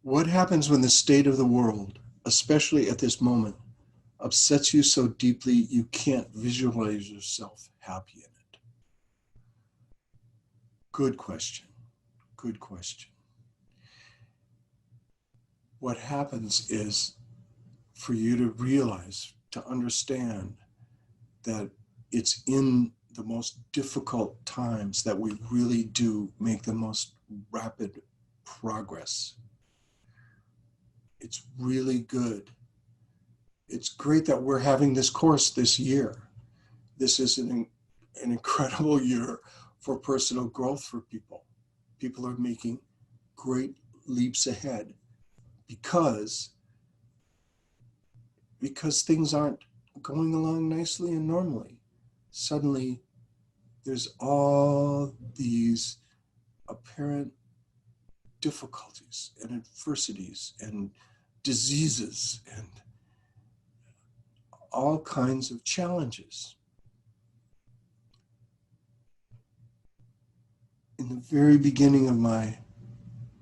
What happens when the state of the world, especially at this moment, upsets you so deeply you can't visualize yourself happy in it? Good question. Good question. What happens is for you to realize, to understand that it's in the most difficult times that we really do make the most rapid progress. It's really good. It's great that we're having this course this year. This is an incredible year for personal growth for people. People are making great leaps ahead because things aren't going along nicely and normally. Suddenly, there's all these apparent difficulties and adversities and diseases and all kinds of challenges. In the very beginning of my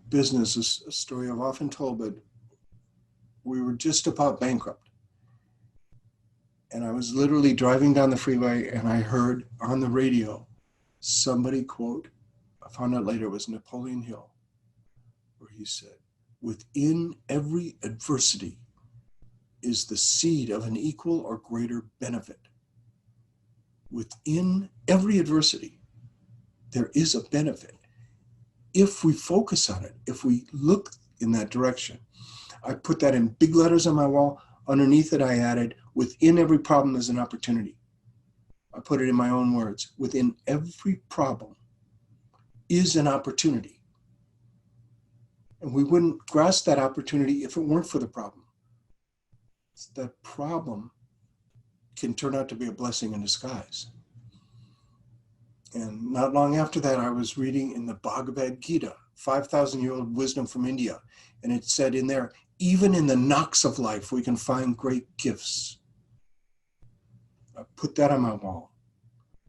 business, a story I've often told, but we were just about bankrupt. And I was literally driving down the freeway and I heard on the radio somebody quote, I found out later it was Napoleon Hill, where he said, "Within every adversity is the seed of an equal or greater benefit." Within every adversity, there is a benefit. If we focus on it, if we look in that direction. I put that in big letters on my wall. Underneath it, I added, "Within every problem is an opportunity." I put it in my own words. Within every problem is an opportunity. And we wouldn't grasp that opportunity if it weren't for the problem. That problem can turn out to be a blessing in disguise. And not long after that, I was reading in the Bhagavad Gita, 5,000-year-old wisdom from India. And it said in there, even in the knocks of life, we can find great gifts. I put that on my wall,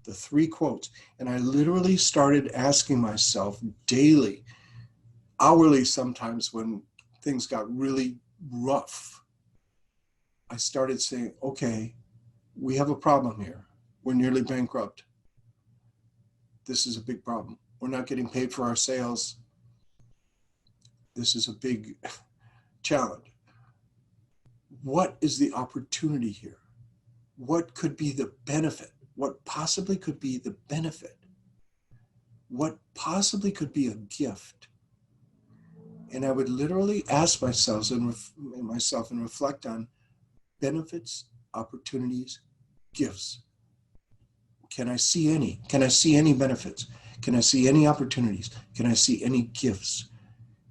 the 3 quotes. And I literally started asking myself daily, hourly sometimes when things got really rough, I started saying, okay, we have a problem here. We're nearly bankrupt. This is a big problem. We're not getting paid for our sales. This is a big challenge. What is the opportunity here? What could be the benefit? What possibly could be the benefit? What possibly could be a gift? And I would literally ask myself and reflect on benefits, opportunities, gifts. Can I see any? Can I see any benefits? Can I see any opportunities? Can I see any gifts?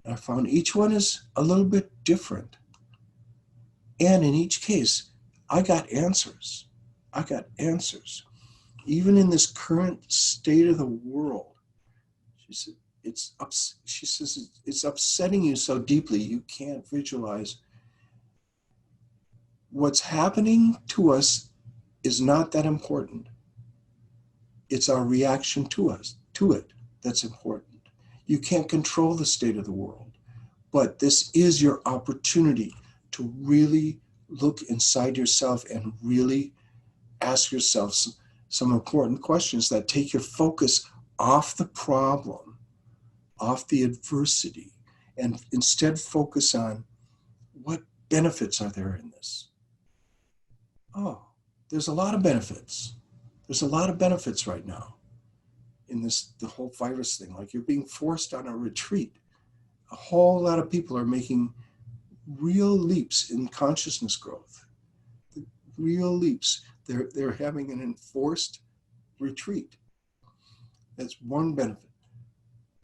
And I found each one is a little bit different. And in each case, I got answers. I got answers. Even in this current state of the world, she says, it's upsetting you so deeply you can't visualize. What's happening to us is not that important. It's our reaction to it, that's important. You can't control the state of the world, but this is your opportunity to really look inside yourself and really ask yourself some important questions that take your focus off the problem, off the adversity, and instead focus on what benefits are there in this. Oh, there's a lot of benefits. There's a lot of benefits right now in the whole virus thing. Like you're being forced on a retreat. A whole lot of people are making real leaps in consciousness growth. Real leaps. They're having an enforced retreat. That's one benefit.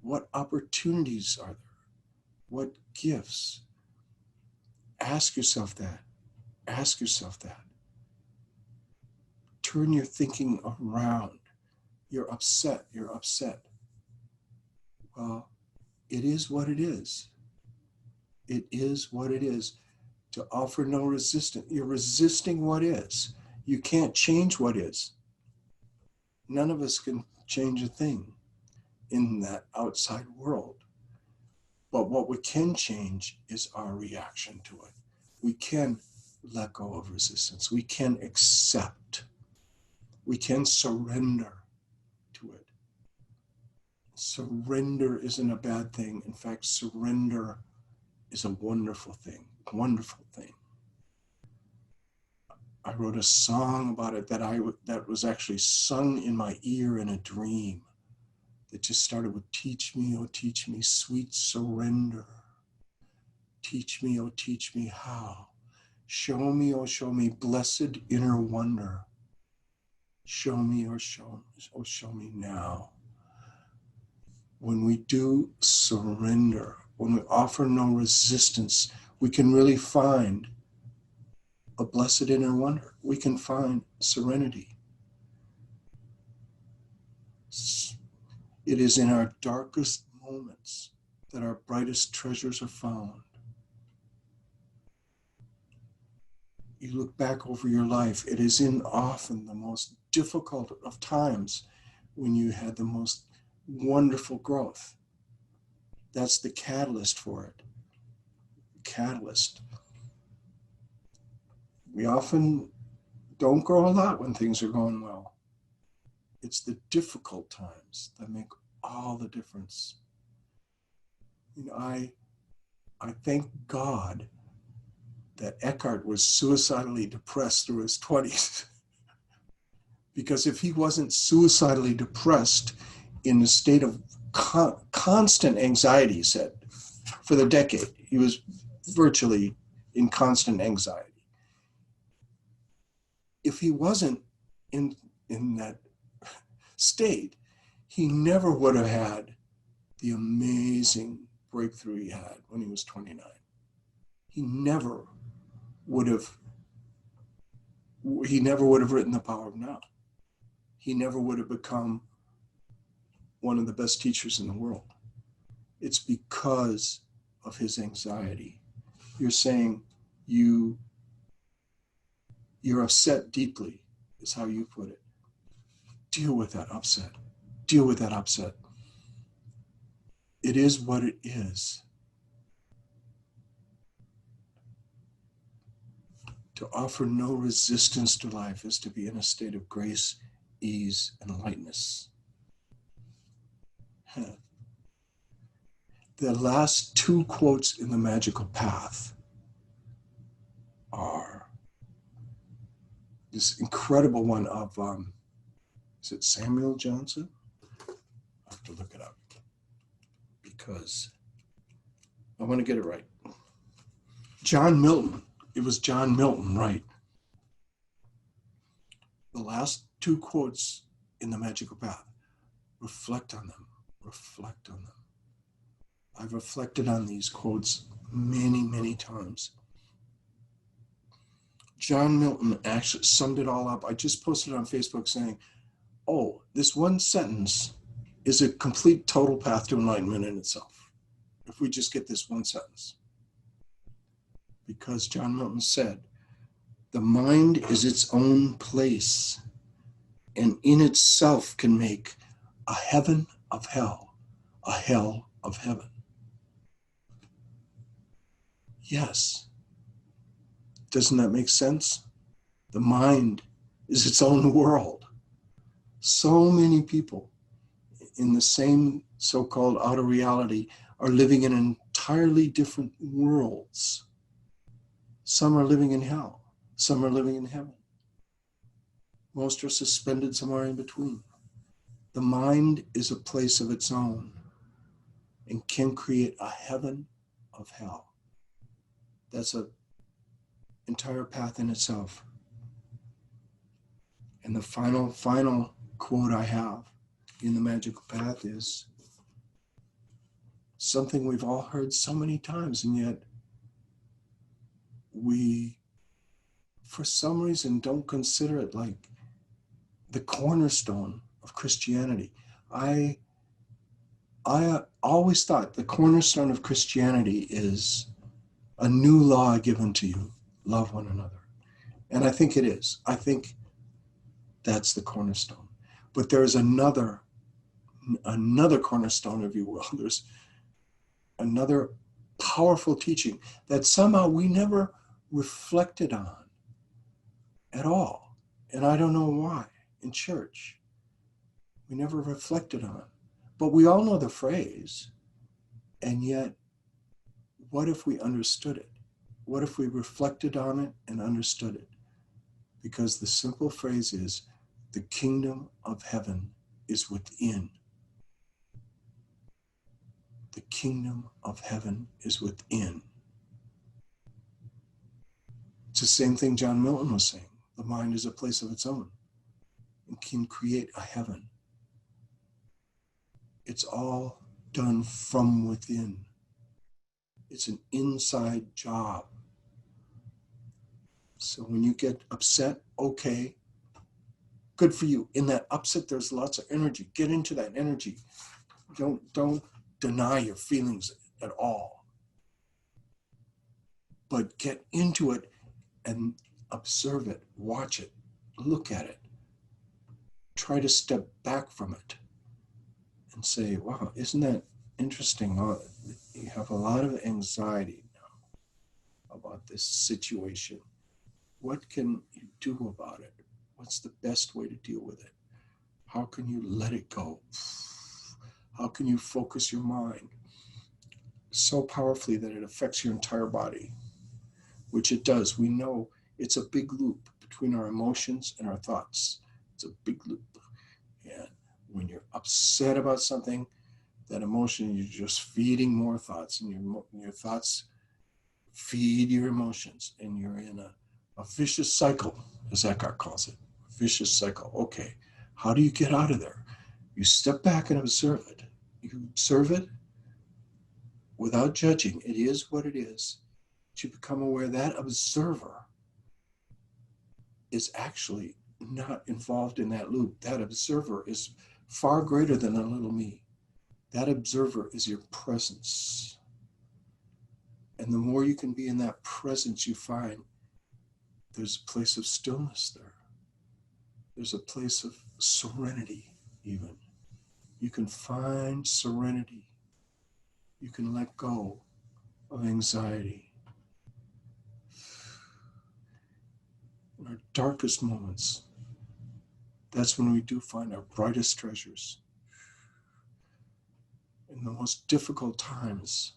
What opportunities are there? What gifts? Ask yourself that. Ask yourself that. Turn your thinking around. You're upset. Well, it is what it is. It is what it is. To offer no resistance. You're resisting what is. You can't change what is. None of us can change a thing in that outside world. But what we can change is our reaction to it. We can let go of resistance. We can accept. We can surrender to it. Surrender isn't a bad thing. In fact, surrender is a wonderful thing. Wonderful thing. I wrote a song about it that was actually sung in my ear in a dream. It just started with, teach me, oh teach me, sweet surrender. Teach me, oh teach me how. Show me, oh show me, blessed inner wonder. Show me, oh show me now. When we do surrender, when we offer no resistance, we can really find a blessed inner wonder. We can find serenity. It is in our darkest moments that our brightest treasures are found. You look back over your life, it is in often the most difficult of times when you had the most wonderful growth. That's the catalyst for it. Catalyst. We often don't grow a lot when things are going well. It's the difficult times that make all the difference. You know, I thank God that Eckhart was suicidally depressed through his 20s. Because if he wasn't suicidally depressed in a state of constant anxiety, he said, for the decade, he was virtually in constant anxiety. If he wasn't in that state, he never would have had the amazing breakthrough he had when he was 29. He never would have written The Power of Now. He never would have become one of the best teachers in the world. It's because of his anxiety. You're saying you're upset deeply, is how you put it. Deal with that upset. Deal with that upset. It is what it is. To offer no resistance to life is to be in a state of grace, ease, and lightness. The last two quotes in the Magical Path are this incredible one of, is it Samuel Johnson? I have to look it up because I want to get it right. John Milton. It was John Milton, right? The last two quotes in the Magical Path. Reflect on them. Reflect on them. I've reflected on these quotes many, many times. John Milton actually summed it all up. I just posted on Facebook saying, oh, this one sentence is a complete total path to enlightenment in itself. If we just get this one sentence. Because John Milton said, the mind is its own place and in itself can make a heaven of hell, a hell of heaven. Yes. Doesn't that make sense? The mind is its own world. So many people in the same so-called outer reality are living in entirely different worlds. Some are living in hell. Some are living in heaven. Most are suspended somewhere in between. The mind is a place of its own and can create a heaven of hell. That's an entire path in itself. And the final quote I have in the Magical Path is something we've all heard so many times, and yet we, for some reason, don't consider it like the cornerstone of Christianity. I always thought the cornerstone of Christianity is a new law given to you, love one another. And I think it is. I think that's the cornerstone. But there's another cornerstone, if you will. another powerful teaching that somehow we never reflected on at all. And I don't know why in church. We never reflected on. But we all know the phrase. And yet, what if we understood it? What if we reflected on it and understood it? Because the simple phrase is, the kingdom of heaven is within. The kingdom of heaven is within. It's the same thing John Milton was saying. The mind is a place of its own and can create a heaven. It's all done from within. It's an inside job. So when you get upset, okay, good for you. In that upset, there's lots of energy. Get into that energy. Don't deny your feelings at all. But get into it and observe it, watch it, look at it. Try to step back from it and say, wow, isn't that interesting? You have a lot of anxiety now about this situation. What can you do about it? What's the best way to deal with it? How can you let it go? How can you focus your mind so powerfully that it affects your entire body? Which it does. We know it's a big loop between our emotions and our thoughts. It's a big loop. And when you're upset about something, that emotion, you're just feeding more thoughts, and your thoughts feed your emotions, and you're in a vicious cycle, as Eckhart calls it, a vicious cycle. Okay, how do you get out of there? You step back and observe it. You observe it without judging. It is what it is. You become aware that observer is actually not involved in that loop. That observer is far greater than a little me. That observer is your presence. And the more you can be in that presence, you find there's a place of stillness there. There's a place of serenity, even. You can find serenity. You can let go of anxiety. In our darkest moments, that's when we do find our brightest treasures. In the most difficult times,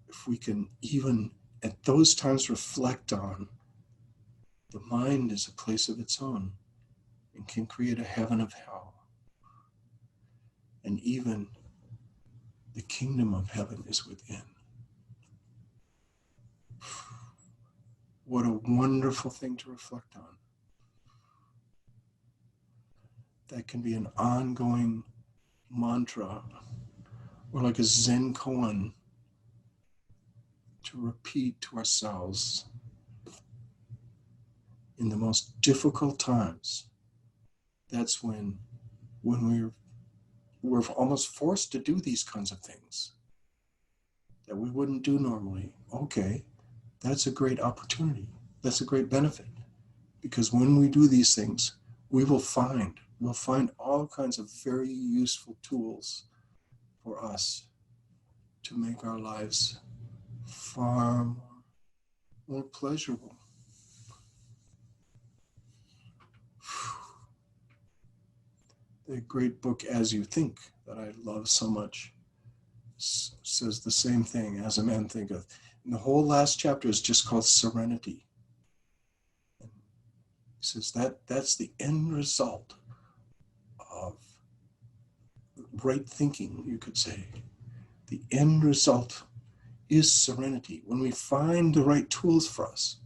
if we can even at those times reflect on the mind is a place of its own and can create a heaven of hell. And even the kingdom of heaven is within. What a wonderful thing to reflect on. That can be an ongoing mantra, or like a Zen koan, to repeat to ourselves in the most difficult times. That's when we're almost forced to do these kinds of things that we wouldn't do normally. Okay, that's a great opportunity. That's a great benefit. Because when we do these things, we'll find all kinds of very useful tools for us to make our lives far more pleasurable. The great book, As You Think, that I love so much, says the same thing, as a man thinketh. And the whole last chapter is just called Serenity. And he says that's the end result of right thinking, you could say. The end result is serenity. When we find the right tools for us,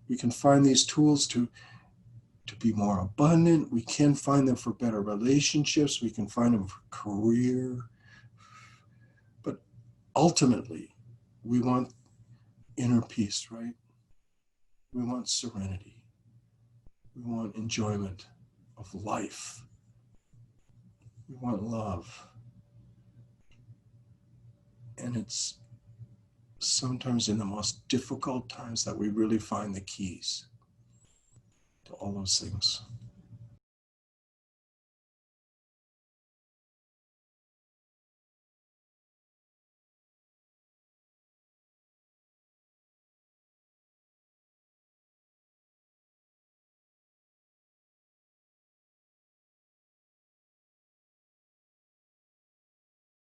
we can find these tools to be more abundant. We can find them for better relationships. We can find them for career. But ultimately, we want inner peace, right? We want serenity. We want enjoyment of life. We want love. And it's sometimes in the most difficult times that we really find the keys to all those things.